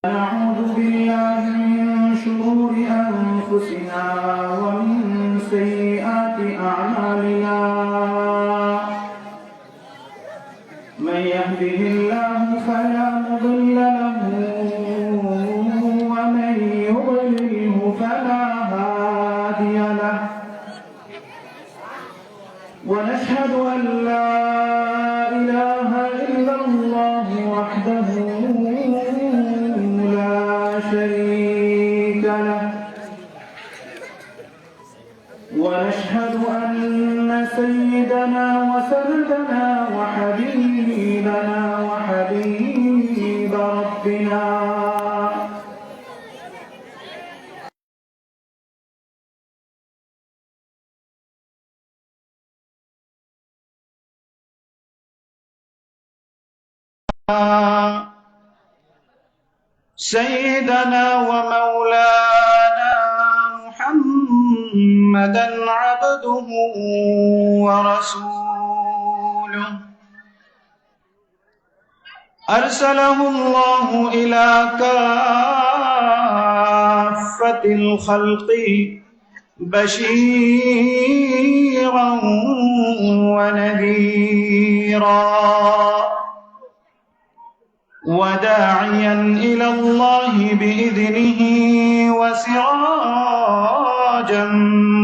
نعوذ بالله من شرور أنفسنا ومن سيئات أعمالنا من يهده الله فلا مضل له ومن يضلله فلا هادي له ونشهد أن لا إله إلا الله وحده شريك له ونشهد أن سيدنا وسندنا وحبيبنا وحبيب ربنا سيدنا ومولانا محمدا عبده ورسوله أرسله الله إلى كافة الخلق بشيرا ونذيرا وداعيا إلى الله بإذنه وسراجا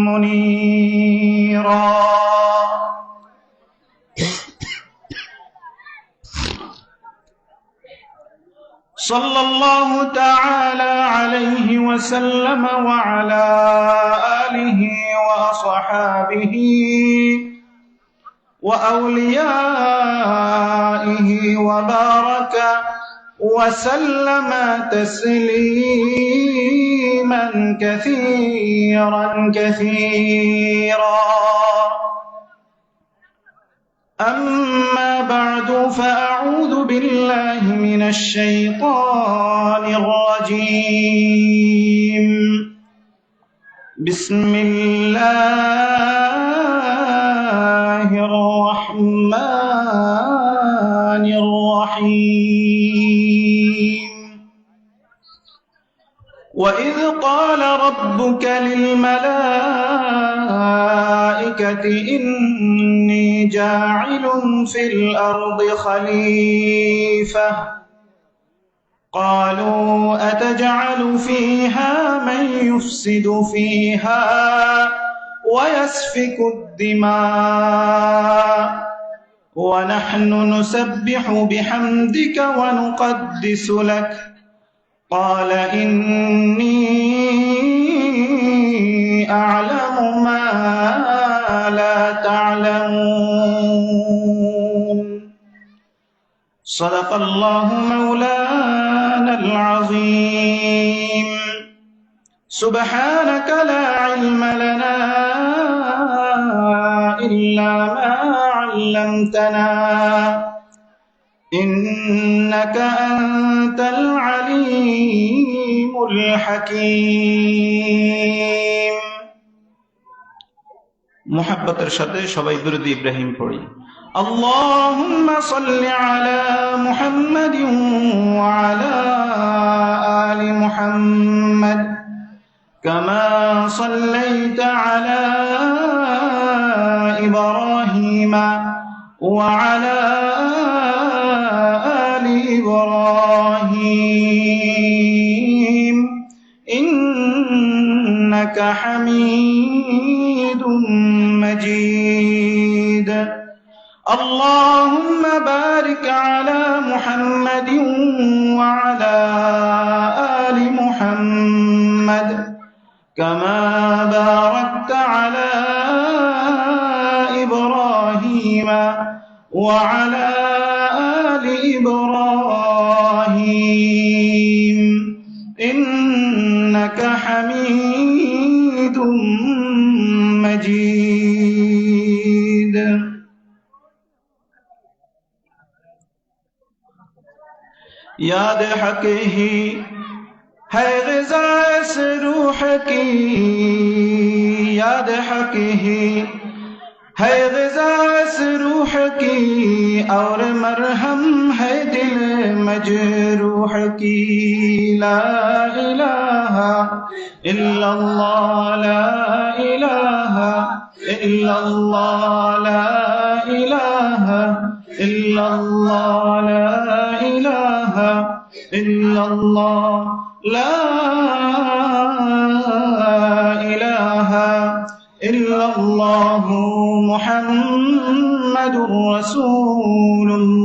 منيرا صلى الله تعالى عليه وسلم وعلى آله وأصحابه وأوليائه وبارك وسلم تسليما كثيرا كثيرا أما بعد فأعوذ بالله من الشيطان الرجيم بسم الله الرحمن الرحيم وإذ قال ربك للملائكة إني جاعل في الأرض خليفة قالوا أتجعل فيها من يفسد فيها ويسفك الدماء ونحن نسبح بحمدك ونقدس لك قال إني أعلم ما لا تعلمون صدق الله مولانا العظيم سبحانك لا علم لنا إلا ما علمتنا إنك أنت العليم الحكيم محبتر সাথে সবাই দুরূদ ইব্রাহিম পড়ি اللهم صل على محمد وعلى آل محمد كما صليت على إبراهيم وعلى آل إبراهيم إنك حميد مجيد اللهم بارك على محمد وعلى آل محمد كما باركت على إبراهيم وعلى آل إبراهيم إنك حميد مجيد याद हक ही है ग़िज़ा इस रूह की याद हक ही है ग़िज़ा इस रूह की और मरहम है दिल मजरूह की। ला इलाहा इल्लल्लाह ला इलाहा इल्लल्लाह ला इलाहा इल्लल्लाह ला इलाहा इल्लल्लाह ला इलाहा इल्लल्लाहु मुहम्मदुर रसूलुल्लाह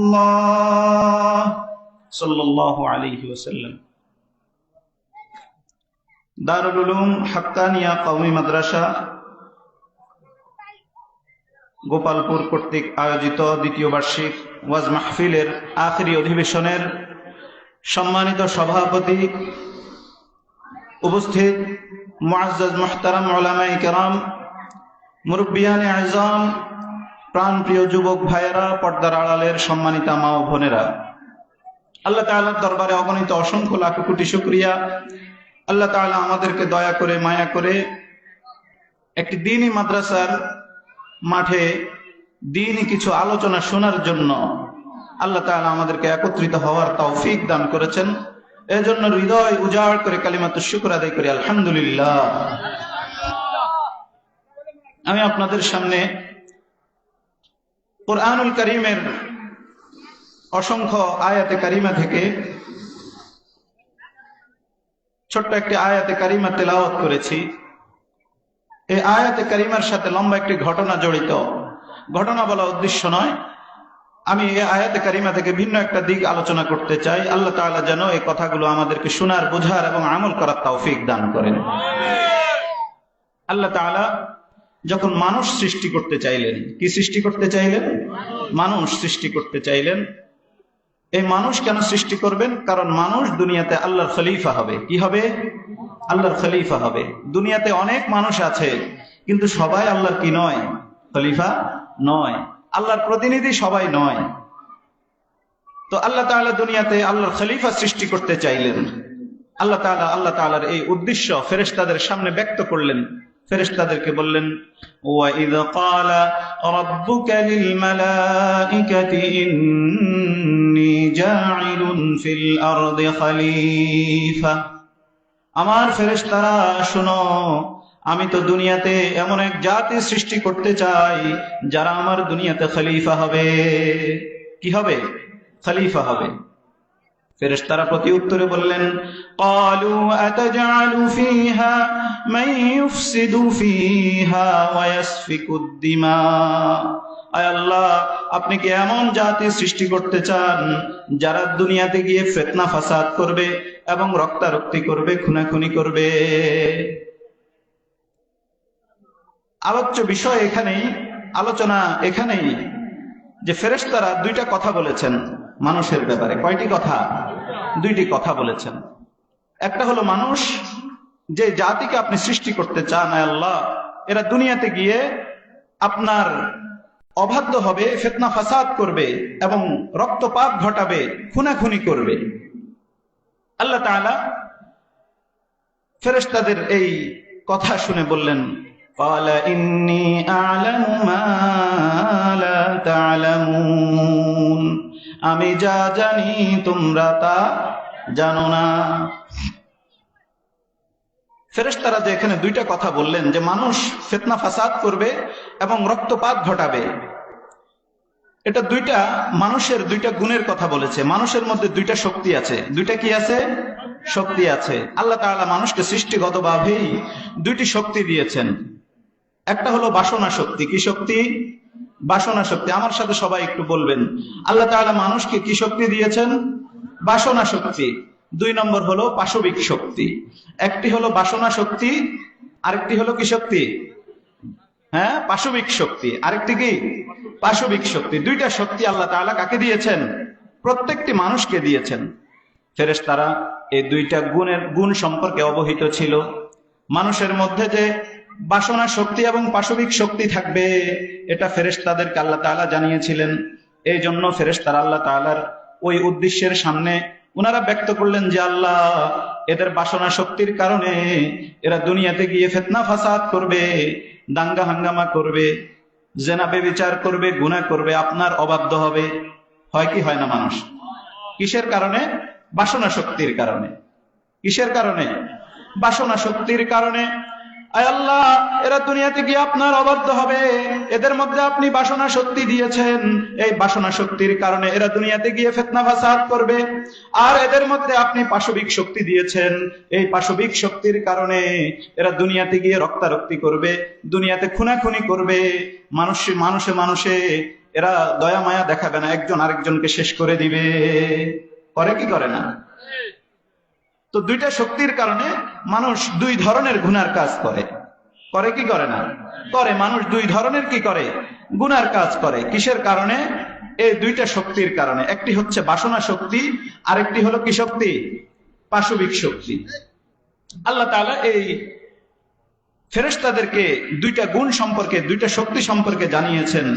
सल्लल्लाहु अलैहि वसल्लम। দারুল উলুম হাক্কানিয়া কওমি মাদ্রাসা গোপালপুর কর্তৃক আয়োজিত দ্বিতীয় বার্ষিক ওয়াজ মাহফিলের আখেরি অধিবেশনের সম্মানিত সভাপতি, উপস্থিত মুআজ্জাজ মুহতারাম উলামায়ে কেরাম, মুরব্বিয়ানে আযম, প্রাণপ্রিয় যুবক ভাইয়েরা, পর্দার আড়ালের সম্মানিতা মা ও বোনেরা, আল্লাহ তাআলার দরবারে অগণিত অসংখ্য লাখ কোটি শুকরিয়া। আল্লাহ তাআলা আমাদেরকে দয়া করে মায়া করে একটি দ্বীনি মাদ্রাসার মাঠে দ্বীনি কিছু আলোচনা শোনার জন্য আল্লাহ তাআলা আমাদেরকে একত্রিত হওয়ার তৌফিক দান করেছেন। এজন্য হৃদয় উজাড় করে কালিমাতুশ শুকর আদায় করি আলহামদুলিল্লাহ। আমি আপনাদের সামনে কুরআনুল কারীমের অসংখ্য আয়াতে কারিমা থেকে ছোট্ট একটি আয়াতে কারিমা তেলাওয়াত করেছি। এই আয়াতে কারিমার সাথে লম্বা একটি ঘটনা জড়িত। ঘটনা বলা উদ্দেশ্য নয়, আমি এই আয়াতে কারিমা থেকে ভিন্ন একটা দিক আলোচনা করতে চাই। আল্লাহ তাআলা যেন এই কথাগুলো আমাদেরকে শোনার, বোঝার এবং আমল করার তৌফিক দান করেন। আল্লাহ তাআলা যখন মানুষ সৃষ্টি করতে চাইলেন, কি সৃষ্টি করতে চাইলেন? মানুষ সৃষ্টি করতে চাইলেন। এই মানুষ কেন সৃষ্টি করবেন? কারণ মানুষ দুনিয়াতে আল্লাহর খলিফা হবে। কি হবে? আল্লাহর খলিফা হবে। দুনিয়াতে অনেক মানুষ আছে, কিন্তু সবাই আল্লাহর কি নয়? খলিফা নয়। আল্লাহর প্রতিনিধি সবাই নয়। তো আল্লাহ তাআলা দুনিয়াতে আল্লাহর খলিফা সৃষ্টি করতে চাইলেন। আল্লাহ তাআলার এই উদ্দেশ্য ফেরেশতাদের সামনে ব্যক্ত করলেন। ফেরেশতাদেরকে বললেন, ওয়াইদ ক্বালা রাব্বুকা লিল মালাইকাতি ইন্নী জাইলুন ফিল আরদি খলিফা। আমার ফেরেশতারা শোনো, আমি তো দুনিয়াতে এমন এক জাতি সৃষ্টি করতে চাই যারা আমার দুনিয়াতে খলিফা হবে। কি হবে? খলিফা হবে। ফেরেশতারা প্রতি উত্তরে বললেন, ক্বালু আতাজআলু ফীহা মান ইউফসিদু ফীহা ওয়া ইয়াসফিকুদ দিমা। আয় আল্লাহ, আপনি কি এমন জাতি সৃষ্টি করতে চান যারা দুনিয়াতে গিয়ে ফিতনা ফাসাদ করবে এবং রক্তারক্তি করবে, খুনাখুনি করবে? আলোচ্য বিষয় এখানেই, আলোচনা এখানেই যে ফেরেশতারা দুইটা কথা বলেছেন মানুষের ব্যাপারে। কয়টি কথা? দুইটি কথা বলেছেন। একটা হলো মানুষ যে জাতিকে আপনি সৃষ্টি করতে চান আয় আল্লাহ, এরা দুনিয়াতে গিয়ে আপনার অবাধ্য হবে, ফিতনা ফাসাদ করবে এবং রক্তপাত ঘটাবে, খুনাখুনি করবে। আল্লাহ তাআলা ফেরেশতাদের এই কথা শুনে বললেন, ক্বালা ইন্নী আ'লামু মা লা তা'লামুন। আমি যা জানি তোমরা তা জানো না। ফেরেশতারা যে এখানে দুইটা কথা বললেন, যে মানুষ ফিতনা ফাসাদ করবে এবং রক্তপাত ঘটাবে, এটা দুইটা মানুষের দুইটা গুণের কথা বলেছে। মানুষের মধ্যে দুইটা শক্তি আছে। দুইটা কি আছে? শক্তি আছে। আল্লাহ তাআলা মানুষকে সৃষ্টিগতভাবেই দুইটি শক্তি দিয়েছেন। একটা হলো বাসনা শক্তি। কি শক্তি? বাসনা শক্তি। আমার সাথে সবাই একটু বলবেন, আল্লাহ তাআলা মানুষকে কি শক্তি দিয়েছেন? বাসনা শক্তি। দুই নম্বর হলো পাশবিক শক্তি। একটি হলো বাসনা শক্তি, আরেকটি হলো কি শক্তি? হ্যাঁ, পাশবিক শক্তি। আরেকটি কি? পাশবিক শক্তি। দুইটা শক্তি আল্লাহ তাআলা কাকে দিয়েছেন? প্রত্যেকটি মানুষকে দিয়েছেন। ফেরেশতারা এই দুইটা গুণ সম্পর্কে অবহিত ছিল। মানুষের মধ্যে যে বাসনা শক্তি এবং পাশবিক শক্তি থাকবে, এটা ফেরেশতাদেরকে আল্লাহ তাআলা জানিয়েছিলেন। এই জন্য ফেরেশতারা আল্লাহ তাআলার ওই উদ্দেশ্যের সামনে ওনারা ব্যক্ত করলেন যে আল্লাহ, এদের বাসনা শক্তির কারণে এরা দুনিয়াতে গিয়ে ফিতনা ফাসাদ করবে, দাঙ্গা হাঙ্গামা করবে, জেনা বেবিচার করবে, গুনাহ করবে, আপনার অবাধ্য হবে। হয় কি হয় না মানুষ? কিসের কারণে? বাসনা শক্তির কারণে। কিসের কারণে? বাসনা শক্তির কারণে। আয় আল্লাহ, এরা দুনিয়াতে গিয়ে আপনার অবাধ্য হবে, এদের মধ্যে আপনি বাসনা শক্তি দিয়েছেন, এই বাসনা শক্তির কারণে এরা দুনিয়াতে গিয়ে ফিতনা ফাসাদ করবে। আর এদের মধ্যে আপনি পাশবিক শক্তি দিয়েছেন, এই পাশবিক শক্তির কারণে এরা দুনিয়াতে গিয়ে রক্তারক্তি করবে, দুনিয়াতে খুনাখুনি করবে, মানুষে মানুষে এরা দয়া মায়া দেখাবে না, একজন আরেকজনকে শেষ করে দিবে। করে কি করে না? তো দুইটা শক্তির কারণে মানুষ দুই ধরনের গুনার কাজ করে। করে কি করে না? করে। মানুষ দুই ধরনের কি করে? গুনার কাজ করে। কিসের কারণে? এই দুইটা শক্তির কারণে। একটি হচ্ছে বাসনা শক্তি, আরেকটি হলো কি শক্তি? পাশবিক শক্তি। আল্লাহ তাআলা এই ফেরেশতাদেরকে দুইটা গুণ সম্পর্কে, দুইটা শক্তি সম্পর্কে জানিয়েছেন।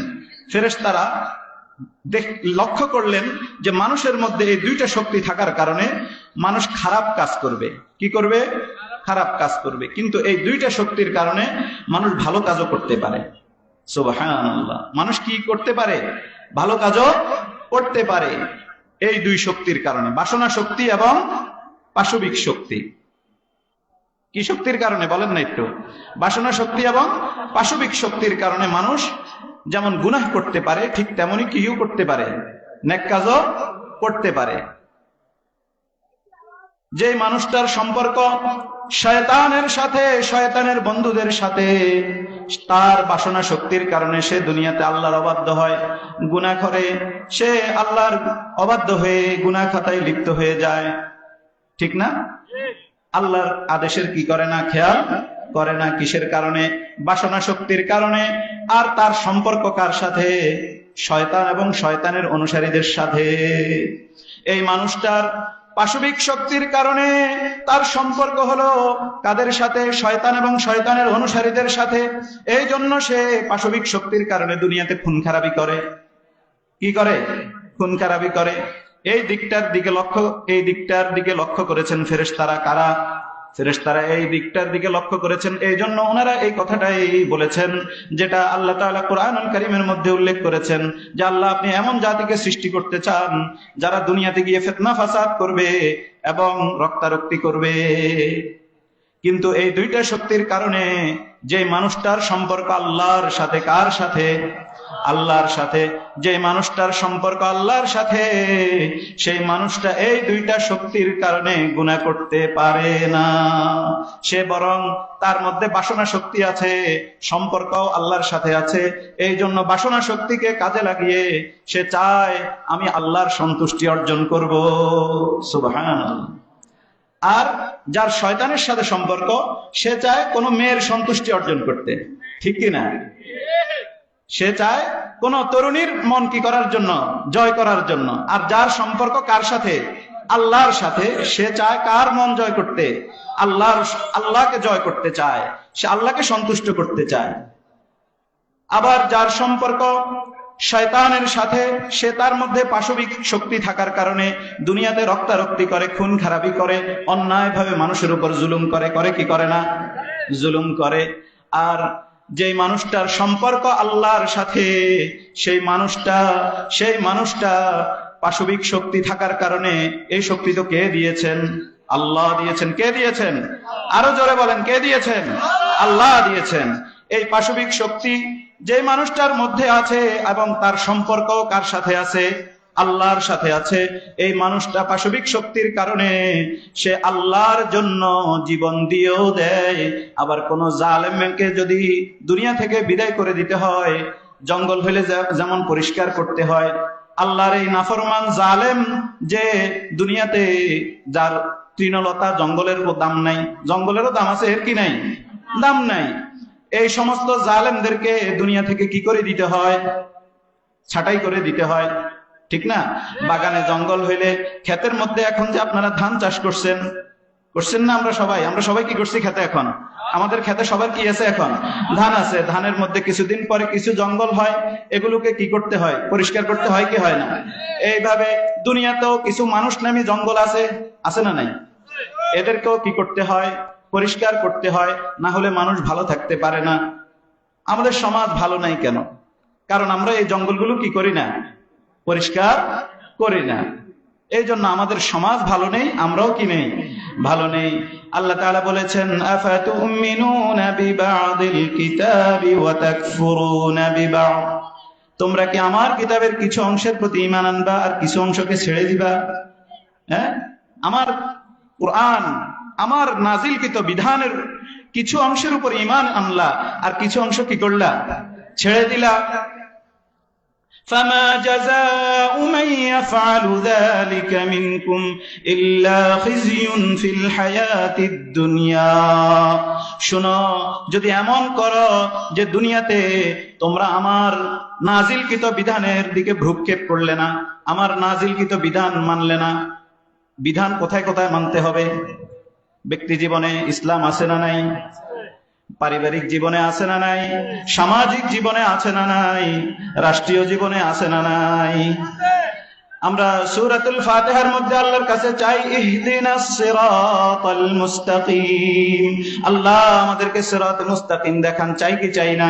ফেরেশতারা লক্ষ্য করলেন যে মানুষের মধ্যে এই দুইটা শক্তি থাকার কারণে মানুষ খারাপ কাজ করবে। কি করবে? খারাপ কাজ করবে। কিন্তু এই দুইটা শক্তির কারণে মানুষ ভালো কাজও করতে পারে। সুবহানাল্লাহ। মানুষ কি করতে পারে? ভালো কাজও করতে পারে এই দুই শক্তির কারণে, বাসনা শক্তি এবং পাশবিক শক্তি। কি শক্তির কারণে বলেন না একটু? বাসনা শক্তি এবং পাশবিক শক্তির কারণে মানুষ যেমন গুনাহ করতে পারে, ঠিক তেমনি কিও করতে পারে, নেক কাজও করতে পারে। যে মানুষটার সম্পর্ক শয়তানের সাথে, শয়তানের বন্ধুদের সাথে, তার বাসনা শক্তির কারণে সে দুনিয়াতে আল্লাহর অবাধ্য হয়, গুনাহ করে, সে আল্লাহর অবাধ্য হয়ে গুনাহ খাতায় লিপ্ত হয়ে যায়। ঠিক না? আল্লাহর আদেশের কি করে না? খেয়াল করে না। কিসের কারণে? বাসনা শক্তির কারণে। আর তার সম্পর্ক কার সাথে? শয়তান এবং শয়তানের অনুসারীদের সাথে। এই মানুষটার পাশবিক শক্তির কারণে তার সম্পর্ক হলো কাদের সাথে? শয়তান এবং শয়তানের অনুসারীদের সাথে। এই জন্য সে পাশবিক শক্তির কারণে দুনিয়াতে খুন খারাপি করে। কি করে? খুন খারাপি করে। এই দিকটার দিকে লক্ষ্য করেছেন ফেরেশতারা। কারা? ফেরেশতারা এই দিকটার দিকে লক্ষ্য করেছেন। এই জন্য ওনারা এই কথাটাই বলেছেন যেটা আল্লাহ তাআলা কোরআনুল কারীমের মধ্যে উল্লেখ করেছেন, যে আল্লাহ আপনি এমন জাতিকে সৃষ্টি করতে চান যারা দুনিয়াতে গিয়ে ফিতনা ফাসাদ করবে এবং রক্তারক্তি করবে। কিন্তু এই দুইটা শক্তির কারণে যে মানুষটার সম্পর্ক আল্লাহর সাথে, কার সাথে? আল্লাহর সাথে। যে মানুষটার সম্পর্ক আল্লাহর সাথে, সেই মানুষটা এই দুইটা শক্তির কারণে গুনাহ করতে পারে না। সে বরং তার মধ্যে বাসনা শক্তি আছে, সম্পর্কও আল্লাহর সাথে আছে। এই জন্য বাসনা শক্তিকে কাজে লাগিয়ে সে চায় আমি আল্লাহর সন্তুষ্টি অর্জন করব। সুবহানাল্লাহ। আর যার শয়তানের সাথে সম্পর্ক, সে চায় কোন মেয়ের সন্তুষ্টি অর্জন করতে। ঠিক কি না? সে চায় কোন তরুণীর মন কি করার জন্য? জয় করার জন্য। আর যার সম্পর্ক কার সাথে? আল্লাহর সাথে, সে চায় কার মন জয় করতে? আল্লাহকে জয় করতে চায়, সে আল্লাহকে সন্তুষ্ট করতে চায়। আবার যার সম্পর্ক শয়তানের সাথে, সে তার মধ্যে পাশবিক শক্তি থাকার কারণে দুনিয়াতে রক্তারক্তি করে, খুন খারাপি করে, অন্যায়ভাবে মানুষের উপর জুলুম করে। করে কি করে না? জুলুম করে। আর যে মানুষটার সম্পর্ক আল্লাহর সাথে, সেই মানুষটা পাশবিক শক্তি থাকার কারণে, এই শক্তি তো কে দিয়েছেন? আল্লাহ দিয়েছেন। কে দিয়েছেন? আরো জোরে বলেন, কে দিয়েছেন? আল্লাহ দিয়েছেন। এই পাশবিক শক্তি যে মানুষটার মধ্যে আছে এবং তার সম্পর্ক কার সাথে আছে? আল্লাহর সাথে আছে। এই মানুষটা পাশবিক শক্তির কারণে সে আল্লাহর জন্য জীবন দিয়েও দেয়। আবার কোন জালেমকে যদি দুনিয়া থেকে বিদায় করে দিতে হয়, জঙ্গল হইলে যেমন পরিষ্কার করতে হয়, আল্লাহর এই নাফরমান জালেম যে দুনিয়াতে, যার তৃণলতা, জঙ্গলেরও দাম নাই, জঙ্গলেরও দাম আছে, এর কি নাই? দাম নাই। এই সমস্ত জালেমদেরকে দুনিয়া থেকে কি করে দিতে হয়? ছাঁটাই করে দিতে হয়। ঠিক না? বাগানে জঙ্গল হইলে, ক্ষেতের মধ্যে এখন যে আপনারা ধান চাষ করছেন না? আমরা সবাই কি করছি খেতে? এখন আমাদের খেতে সবার কি আছে? এখন ধান আছে। ধানের মধ্যে কিছুদিন পরে কিছু জঙ্গল হয়, এগুলোকে কি করতে হয়? পরিষ্কার করতে হয় কি হয় না? এইভাবে দুনিয়াতেও কিছু মানুষ নামী জঙ্গল আছে না নাই? এদেরকেও কি করতে হয়? পরিষ্কার করতে হয়। না হলে মানুষ ভালো থাকতে পারে না। আমাদের সমাজ ভালো নাই কেন? কারণ আমরা এই জঙ্গলগুলো কি করি না, পরিষ্কার করি না। এই জন্য আমাদের সমাজ ভালো নেই, আমরাও কি নেই, ভালো নেই। আল্লাহ তাআলা বলেছেন আফাতুমিনুনা বিবাদিল কিতাবি ওয়া তাকফুরুনা বিবাদ, তোমরা কি আমার কিতাবের কিছু অংশের প্রতি ঈমান আনবা আর কিছু অংশকে ছেড়ে দিবা? হ্যাঁ, আমার কুরআন, আমার নাজিলকৃত বিধানের কিছু অংশের উপর ঈমান আনলা আর কিছু অংশ কি করলা, ছেড়ে দিলা। فما جزاء من يفعل ذلك منكم إلا خزي في الحياة الدنيا, শোনো, যদি এমন করো যে দুনিয়াতে তোমরা আমার নাজিলকৃত বিধানের দিকে ভ্রুক্ষেপ করলে না, আমার নাজিলকৃত বিধান মানলে না। বিধান কোথায় কোথায় মানতে হবে? ব্যক্তি জীবনে ইসলাম আছে না নাই? পারিবারিক জীবনে আছে না নাই? সামাজিক জীবনে আছে না নাই? রাষ্ট্রীয় জীবনে আছে না নাই? আমরা সূরাতুল ফাতিহার মধ্যে আল্লাহর কাছে চাই ইহদিনাস সিরাতাল মুস্তাকিম, আল্লাহ আমাদেরকে সিরাতে মুস্তাকিম দেখান। চাই কি চাই না?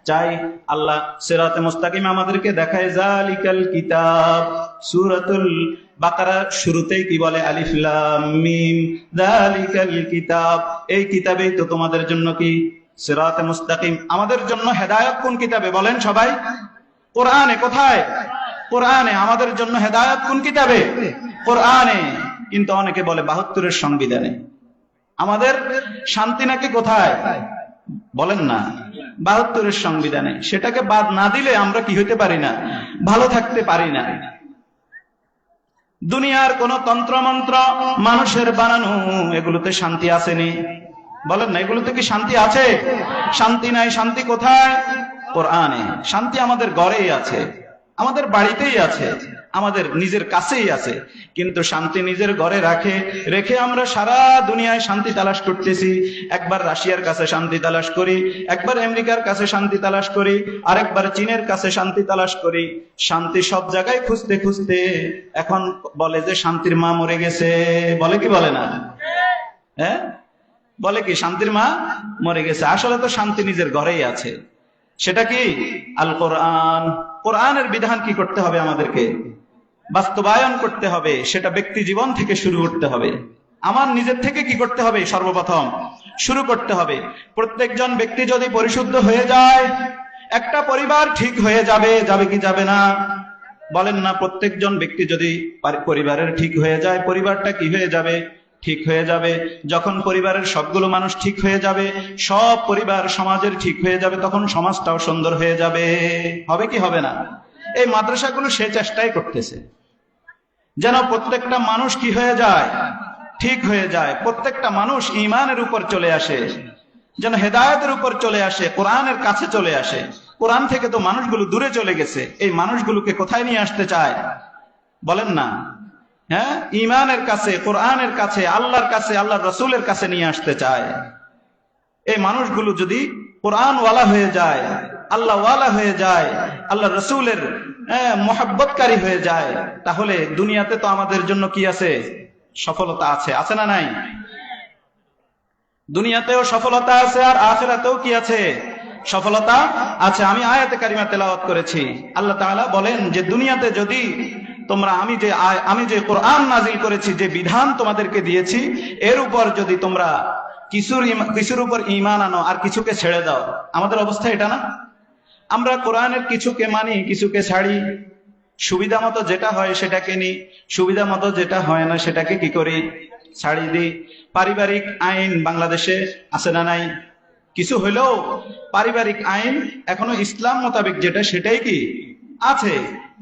চাই। আল্লাহ সিরাতে মুস্তাকিম আমাদেরকে দেখায়। জালিকাল কিতাব, সূরাতুল বাকারা শুরুতেই কি বলে? আলিফ লাম মিম, যালিকাল কিতাব, এই কিতাবেই তো তোমাদের জন্য কি সিরাতে মুস্তাকিম। আমাদের জন্য হেদায়েত কোন কিতাবে বলেন সবাই? কোরআনে। কোথায়? কোরআনে। আমাদের জন্য হেদায়েত কোন কিতাবে? কোরআনে। কিন্তু অনেকে বলে ৭২-এর সংবিধানে। আমাদের শান্তি নাকি কোথায় বলেন না? ৭২-এর সংবিধানে। সেটাকে বাদ না দিলে আমরা কি হইতে পারি না, ভালো থাকতে পারি না। দুনিয়ার কোন তন্ত্রমন্ত্র মানুষের বানানো, এগুলোতে শান্তি আসেনি বলেন না? এগুলোতে কি শান্তি আছে? শান্তি নাই। শান্তি কোথায়? কোরআনে। শান্তি আমাদের ঘরেই আছে, আমাদের বাড়িতেই আছে, আমাদের নিজের কাছেই আছে। কিন্তু শান্তি নিজের ঘরে রেখে আমরা সারা দুনিয়ায় শান্তি তালাশ করতেছি। একবার রাশিয়ার কাছে শান্তি তালাশ করি, একবার আমেরিকার কাছে শান্তি তালাশ করি, আরেকবার চীনের কাছে শান্তি তালাশ করি। শান্তি সব জায়গায় খুঁজতে খুঁজতে এখন বলে যে শান্তির মা মরে গেছে। বলে কি বলে না? হ্যাঁ, বলে কি শান্তির মা মরে গেছে। আসলে তো শান্তি নিজের ঘরেই আছে। সেটা কি? আল কোরআন। কোরআনের বিধান কি করতে হবে? আমাদেরকে বাস্তবায়ন করতে হবে। সেটা ব্যক্তি জীবন থেকে শুরু করতে হবে। আমার নিজের থেকে কি করতে হবে? সর্বপ্রথম শুরু করতে হবে। প্রত্যেকজন ব্যক্তি যদি পরিশুদ্ধ হয়ে যায়, একটা পরিবার ঠিক হয়ে যাবে। যাবে কি যাবে না বলেন না? প্রত্যেকজন ব্যক্তি যদি পরিবারের ঠিক হয়ে যায়, পরিবারটা কি হয়ে যাবে? ঠিক হয়ে যাবে। যখন পরিবারের সবগুলো মানুষ ঠিক হয়ে যাবে, সব পরিবার সমাজের ঠিক হয়ে যাবে, তখন সমাজটাও সুন্দর হয়ে যাবে। হবে কি হবে না? এই মাদ্রাসাগুলো সে চেষ্টাই করতেছে যেন প্রত্যেকটা মানুষ কি হয়ে যায়? ঠিক হয়ে যায়। প্রত্যেকটা মানুষ ঈমানের উপর চলে আসে, যেন হেদায়েতের উপর চলে আসে, কোরআনের কাছে চলে আসে। কোরআন থেকে তো মানুষগুলো দূরে চলে গেছে। এই মানুষগুলোকে কোথায় নিয়ে আসতে চায় বলেন না? হ্যাঁ, ঈমানের কাছে, কোরআনের কাছে, আল্লাহর কাছে, আল্লাহর রাসূলের কাছে নিয়ে আসতে চায়। এই মানুষগুলো যদি কোরআন ওয়ালা হয়ে যায়, আল্লাহ ওয়ালা হয়ে যায়, আল্লাহ রাসূলের মুহাব্বতকারী হয়ে যায়, তাহলে দুনিয়াতে তো আমাদের জন্য কি আছে? সফলতা আছে। আছে না নাই? দুনিয়াতেও সফলতা আছে আর আখিরাতেও কি আছে? সফলতা আছে। আমি আয়াতে কারিমা তেলাওয়াত করেছি। আল্লাহ তাআলা বলেন যে দুনিয়াতে যদি তোমরা আমি যে কোরআন নাজিল করেছি, যে বিধান তোমাদেরকে দিয়েছি, এর উপর যদি তোমরা কিছুর উপর ঈমান আনো আর কিছুকে ছেড়ে দাও। আমাদের অবস্থা এটা না? আমরা কোরআনের কিছুকে মানি, কিছুকে ছাড়ি। সুবিধা মতো যেটা হয় সেটাকে নিই, সুবিধা মতো যেটা হয় না সেটাকে কি করি? ছাড়ি দিই। পারিবারিক আইন বাংলাদেশে আছে না নাই? কিছু হইলেও পারিবারিক আইন এখনো ইসলাম মোতাবেক যেটা, সেটাই কি আছে।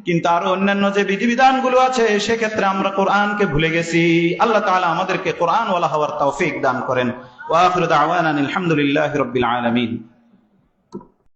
কিন্তু আরো অন্যান্য যে বিধিবিধান গুলো আছে, সেক্ষেত্রে আমরা কোরআনকে ভুলে গেছি। আল্লাহ তাআলা আমাদেরকে কোরআন ওয়ালা হওয়ার তৌফিক দান করেন। ওয়া আখিরু দাওয়ানা আলহামদুলিল্লাহি রাব্বিল আলামিন।